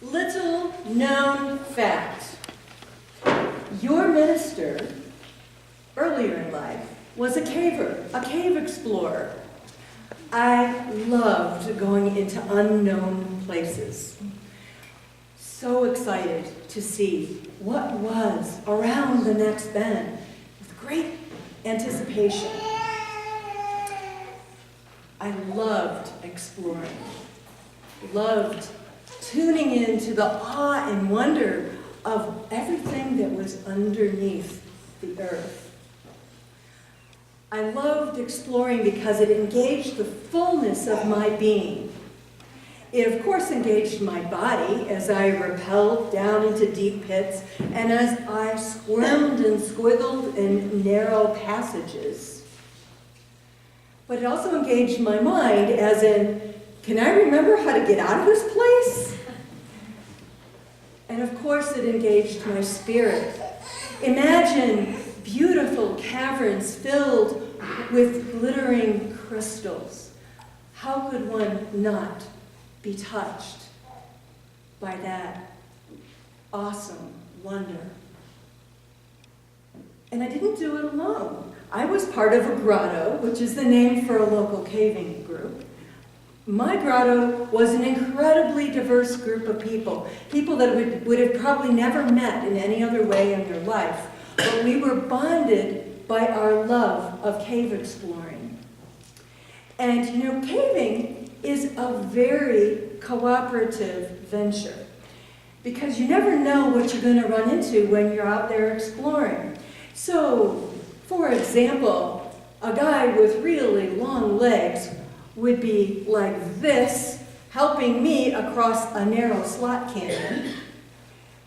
Little known fact. Your minister, earlier in life, was a caver, a cave explorer. I loved going into unknown places. So excited to see what was around the next bend with great anticipation. I loved exploring, loved tuning into the awe and wonder of everything that was underneath the earth. I loved exploring because it engaged the fullness of my being. It, of course, engaged my body as I rappelled down into deep pits and as I squirmed and squiggled in narrow passages. But it also engaged my mind, as in, can I remember how to get out of this place? And of course, it engaged my spirit. Imagine beautiful caverns filled with glittering crystals. How could one not be touched by that awesome wonder? And I didn't do it alone. I was part of a grotto, which is the name for a local caving group. My grotto was an incredibly diverse group of people that would have probably never met in any other way in their life, but we were bonded by our love of cave exploring. And you know, caving is a very cooperative venture because you never know what you're going to run into when you're out there exploring. So, for example, a guy with really long legs would be like this, helping me across a narrow slot canyon.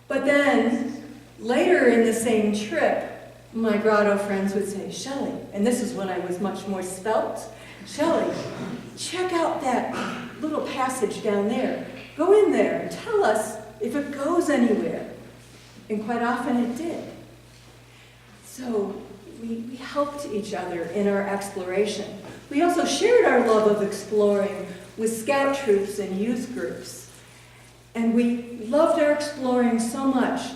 But then, later in the same trip, my grotto friends would say, Shelley, and this is when I was much more svelte, Shelley, check out that little passage down there. Go in there and tell us if it goes anywhere. And quite often it did. So we helped each other in our exploration. We also shared our love of exploring with scout troops and youth groups. And we loved our exploring so much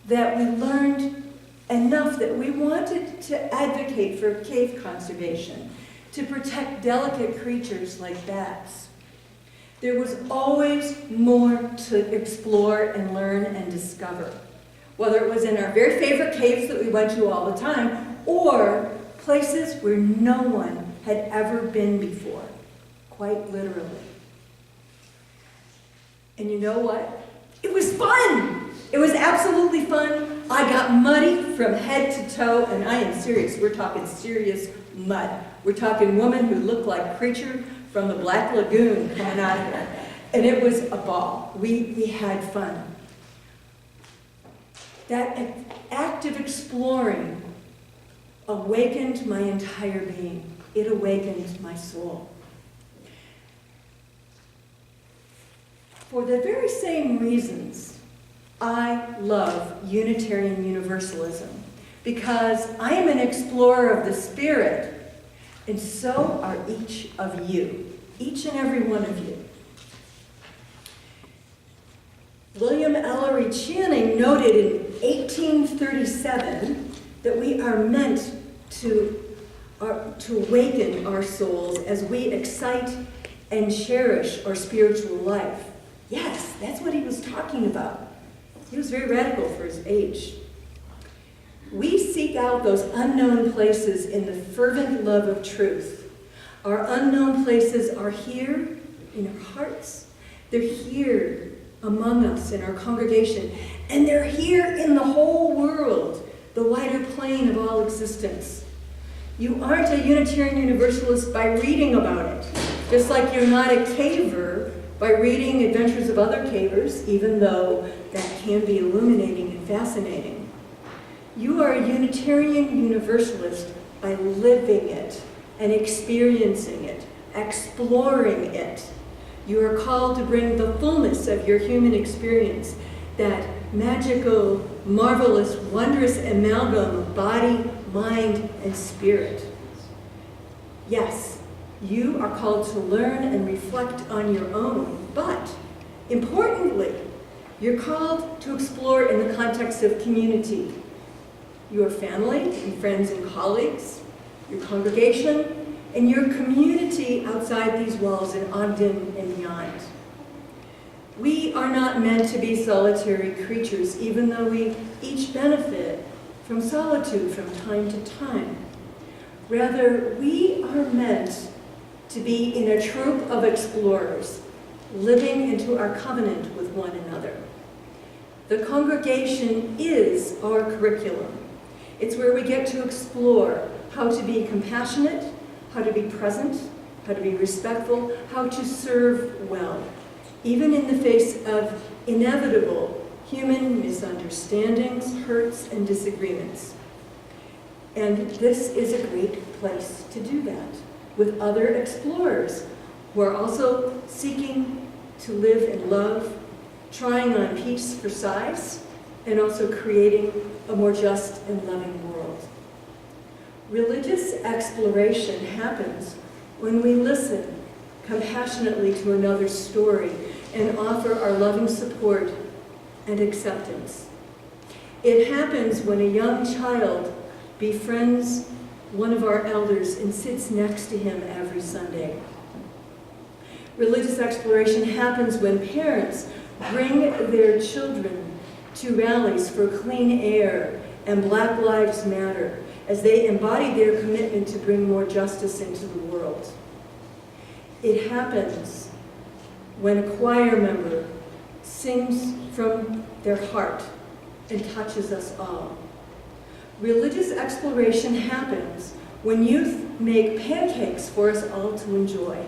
that we learned enough that we wanted to advocate for cave conservation, to protect delicate creatures like bats. There was always more to explore and learn and discover, whether it was in our very favorite caves that we went to all the time, or places where no one had ever been before, quite literally. And you know what? It was fun! It was absolutely fun. I got muddy from head to toe, and I am serious. We're talking serious mud. We're talking woman who looked like Creature from the Black Lagoon coming out of here. And it was a ball. We had fun. That act of exploring awakened my entire being. It awakened my soul. For the very same reasons, I love Unitarian Universalism, because I am an explorer of the Spirit, and so are each of you, each and every one of you. William Ellery Channing noted in 1837 that we are meant to awaken our souls as we excite and cherish our spiritual life. Yes, that's what he was talking about. He was very radical for his age. We seek out those unknown places in the fervent love of truth. Our unknown places are here in our hearts. They're here among us in our congregation. And they're here in the whole world, the wider plane of all existence. You aren't a Unitarian Universalist by reading about it, just like you're not a caver by reading Adventures of Other Cavers, even though that can be illuminating and fascinating. You are a Unitarian Universalist by living it and experiencing it, exploring it. You are called to bring the fullness of your human experience, that magical, marvelous, wondrous amalgam of body, mind, and spirit. Yes, you are called to learn and reflect on your own, but importantly, You're called to explore in the context of community, your family and friends and colleagues, your congregation, and your community outside these walls in Ogden and beyond. We are not meant to be solitary creatures, even though we each benefit from solitude from time to time. Rather, we are meant to be in a troop of explorers, living into our covenant with one another. The congregation is our curriculum. It's where we get to explore how to be compassionate, how to be present, how to be respectful, how to serve well, even in the face of inevitable human misunderstandings, hurts, and disagreements. And this is a great place to do that, with other explorers who are also seeking to live in love, trying on peace for size, and also creating a more just and loving world. Religious exploration happens when we listen compassionately to another's story and offer our loving support and acceptance. It happens when a young child befriends one of our elders and sits next to him every Sunday. Religious exploration happens when parents bring their children to rallies for clean air and Black Lives Matter as they embody their commitment to bring more justice into the world. It happens when a choir member sings from their heart and touches us all. Religious exploration happens when youth make pancakes for us all to enjoy.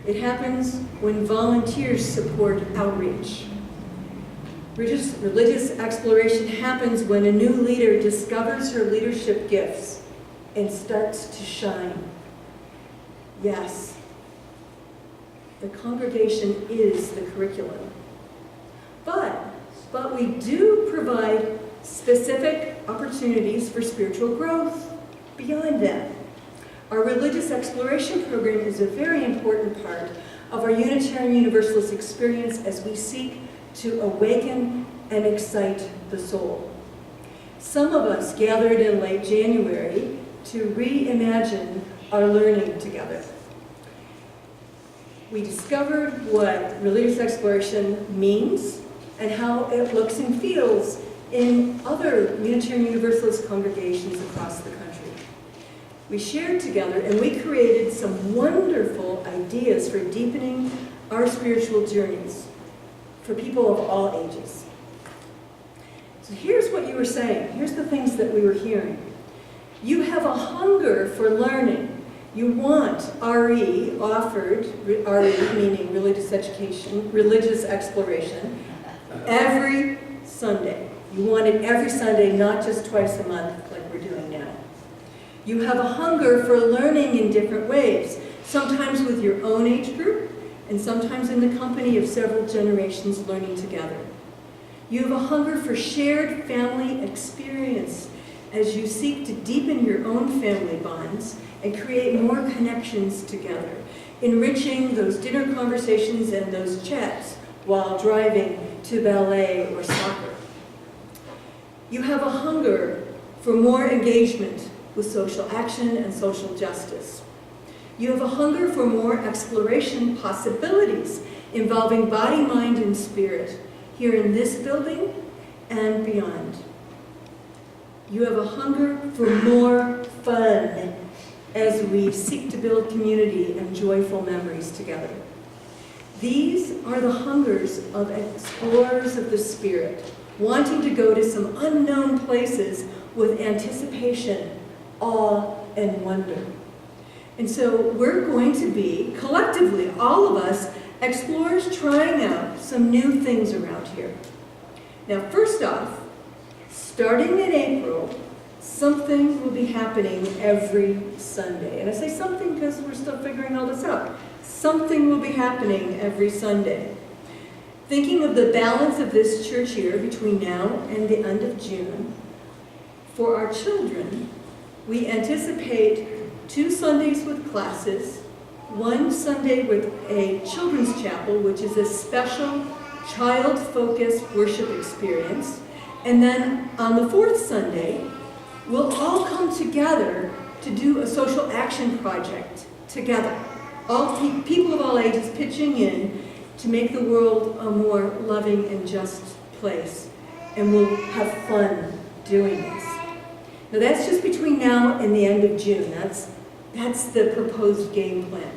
It happens when volunteers support outreach. Religious exploration happens when a new leader discovers her leadership gifts and starts to shine. Yes, the congregation is the curriculum. But we do provide specific opportunities for spiritual growth beyond that. Our religious exploration program is a very important part of our Unitarian Universalist experience as we seek to awaken and excite the soul. Some of us gathered in late January to reimagine our learning together. We discovered what religious exploration means and how it looks and feels in other Unitarian Universalist congregations across the country. We shared together and we created some wonderful ideas for deepening our spiritual journeys for people of all ages. So here's what you were saying. Here's the things that we were hearing. You have a hunger for learning. You want RE offered, RE meaning religious education, religious exploration, every Sunday. You want it every Sunday, not just twice a month like we're doing now. You have a hunger for learning in different ways, sometimes with your own age group, and sometimes in the company of several generations learning together. You have a hunger for shared family experience as you seek to deepen your own family bonds and create more connections together, enriching those dinner conversations and those chats while driving to ballet or soccer. You have a hunger for more engagement with social action and social justice. You have a hunger for more exploration possibilities involving body, mind, and spirit here in this building and beyond. You have a hunger for more fun as we seek to build community and joyful memories together. These are the hungers of explorers of the spirit, wanting to go to some unknown places with anticipation, awe, and wonder. And so we're going to be, collectively, all of us, explorers trying out some new things around here. Now, first off, starting in April, something will be happening every Sunday. And I say something because we're still figuring all this out. Something will be happening every Sunday. Thinking of the balance of this church year between now and the end of June, for our children, we anticipate 2 Sundays with classes, 1 Sunday with a children's chapel, which is a special child-focused worship experience. And then on the fourth Sunday, we'll all come together to do a social action project together. All people of all ages pitching in to make the world a more loving and just place. And we'll have fun doing this. Now that's just between now and the end of June. That's the proposed game plan.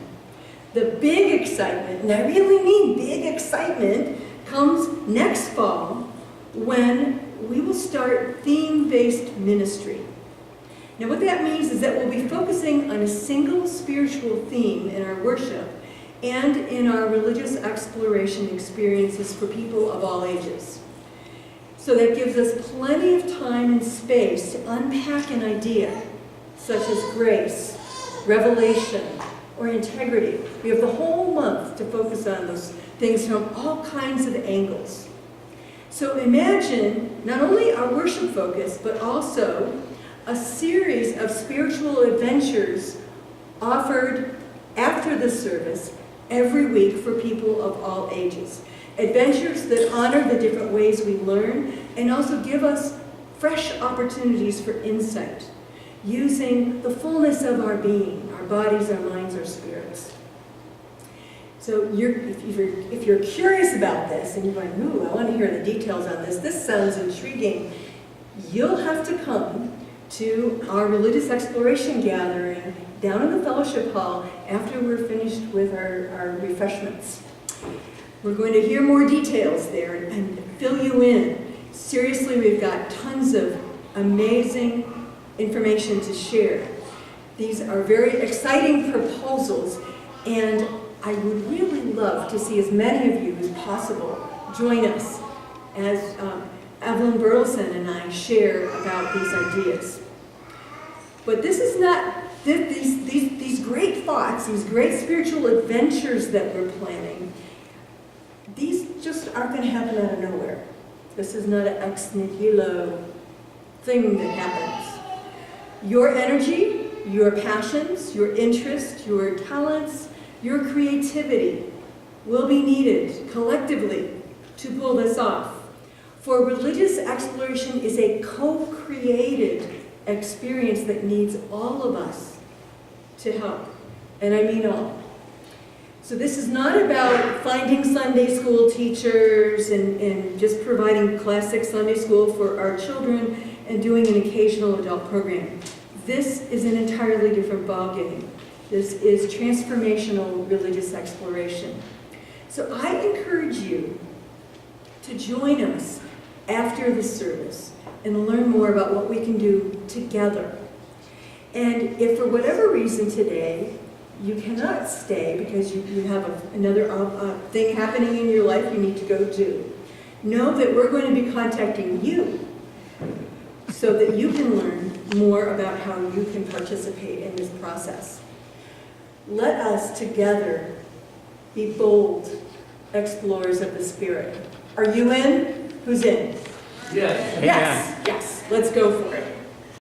The big excitement, and I really mean big excitement, comes next fall when we will start theme-based ministry. Now what that means is that we'll be focusing on a single spiritual theme in our worship and in our religious exploration experiences for people of all ages. So that gives us plenty of time and space to unpack an idea, such as grace, revelation, or integrity. We have the whole month to focus on those things from all kinds of angles. So imagine not only our worship focus, but also a series of spiritual adventures offered after the service every week for people of all ages. Adventures that honor the different ways we learn and also give us fresh opportunities for insight, using the fullness of our being, our bodies, our minds, our spirits. So if you're curious about this and you're going, ooh, I want to hear the details on this, this sounds intriguing, you'll have to come to our religious exploration gathering down in the fellowship hall after we're finished with our refreshments. We're going to hear more details there and fill you in. Seriously, we've got tons of amazing information to share. These are very exciting proposals, and I would really love to see as many of you as possible join us as Evelyn Burleson and I share about these ideas. But this is not, these great thoughts, these great spiritual adventures that we're planning, these just aren't going to happen out of nowhere. This is not an ex nihilo thing that happens. Your energy, your passions, your interests, your talents, your creativity will be needed collectively to pull this off. For religious exploration is a co-created experience that needs all of us to help, and I mean all. So this is not about finding Sunday school teachers and just providing classic Sunday school for our children and doing an occasional adult program. This is an entirely different ballgame. This is transformational religious exploration. So I encourage you to join us after the service and learn more about what we can do together. And if for whatever reason today you cannot stay because you have another thing happening in your life you need to go do, know that we're going to be contacting you so that you can learn more about how you can participate in this process. Let us together be bold explorers of the Spirit. Are you in? Who's in? Yes. Yes. Yes. Let's go for it.